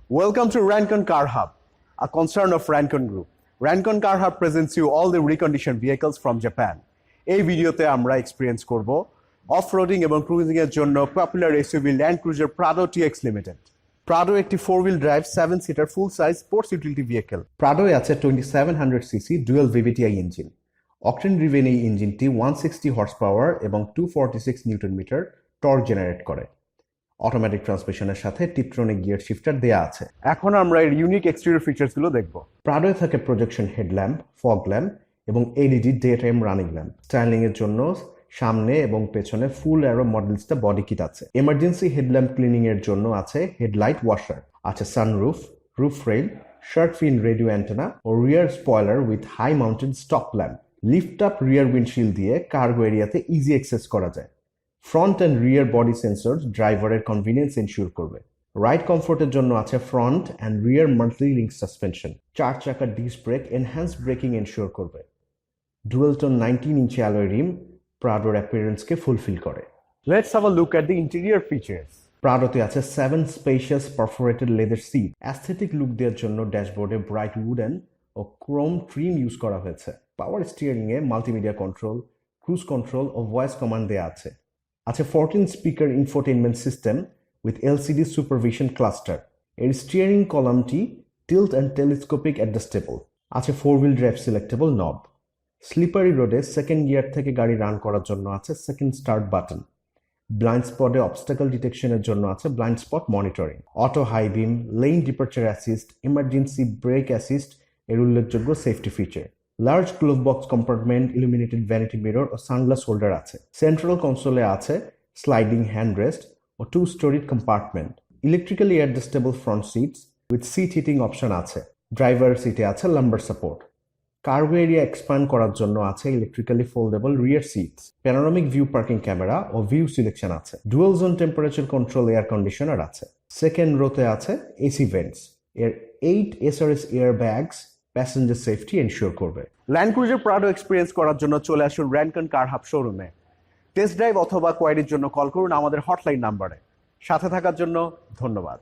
Welcome to RANCON Car Hub, a concern of RANCON Group. RANCON Car Hub presents you all the reconditioned vehicles from Japan. এই ভিডিওতে আমরা experience করব of-roading এবং cruising এর জন্য popular SUV land cruiser Prado TX limited. Prado একটি 4-wheel drive 7-seater full-size sports utility vehicle। Prado আছে 2700cc dual VVTi engine. Octane driven এই ইঞ্জিনটি 160 horsepower এবং 246 নিউটন মিটার টর্ক জেনারেট করে। অটোমেটিক ট্রান্সমিশনের সাথে টিপট্রনিক গিয়ার শিফটার দেয়া আছে। এখন আমরা এর ইউনিক এক্সটেরিয়র ফিচার্স গুলো দেখব। প্রাডোয় থাকে প্রজেকশন হেডল্যাম্প, ফগ ল্যাম্প এবং LED day time running lamp. Styling এর জন্য সামনে এবং পেছনে ফুল অ্যারো মডেলসটা বডি কিট আছে। এমার্জেন্সি হেডল্যাম্প ক্লিনিং এর জন্য আছে হেডলাইট ওয়াশার, আছে sunroof, roof rail, shark fin radio antenna ও rear spoiler with high mounted stop lamp. Lift up rear windshield দিয়ে কার্গো এরিয়াতে ইজি অ্যাক্সেস করা যায়। Front and rear body sensor ড্রাইভারের কনভিনিয়েন্স এনশিওর করবে। রাইড কমফোর্টের জন্য আছে front and rear multi link suspension. 4 চাকা disc brake enhance braking ensure করবে। Dual tone 19 inch alloy rim প্রাডোর অ্যাপিয়ারেন্সকে ফুলফিল করে। Let's have a look at the interior features. প্রাডোতে আছে 7 spacious perforated leather seat. Aesthetic look দেওয়ার জন্য ড্যাশবোর্ডে ব্রাইট উডেন ও ক্রোম ট্রিম ইউজ করা হয়েছে। পাওয়ার স্টিয়ারিংয়ে মাল্টিমিডিয়া কন্ট্রোল, ক্রুজ কন্ট্রোল ও ভয়েস কমান্ড দেওয়া আছে। আছে 14 speaker infotainment system with LCD supervision cluster. এর স্টিয়ারিং কলামটি টিল্ট অ্যান্ড টেলিস্কোপিক অ্যাডজাস্টেবল। আছে 4-wheel drive selectable knob. Slippery রোডে সেকেন্ড গিয়ার থেকে গাড়ি রান করার জন্য আছে সেকেন্ড স্টার্ট বাটন। ব্লাইন্ড স্পটে অবস্টাকল ডিটেকশনের জন্য আছে blind spot monitoring. Auto high beam, lane departure assist, emergency brake assist এর উল্লেখযোগ্য safety feature. Large glove box compartment, illuminated vanity mirror ও সানগ্লাস হোল্ডার আছে। সেন্ট্রাল কনসোলে আছে sliding handrest O 2-storied compartment. Electrically adjustable front seats with seat heating option আছে। Driver সিটে আছে lumbar support. Cargo area expand করার জন্য আছে electrically foldable rear seats. Panoramic view parking camera ও ভিউ সিলেকশন আছে। Dual zone temperature control air conditioner আছে। Second রোতে আছে এসি ভেন্টস। এর 8 SRS air bags passenger safety ensure করবে। ল্যান্ড ক্রুজার প্রাডো এক্সপিরিয়েন্স করার জন্য চলে আসুন RANCON কার হাব শোরুমে। টেস্ট ড্রাইভ অথবা কোয়ারির জন্য কল করুন আমাদের হটলাইন নাম্বারে। সাথে থাকার জন্য ধন্যবাদ।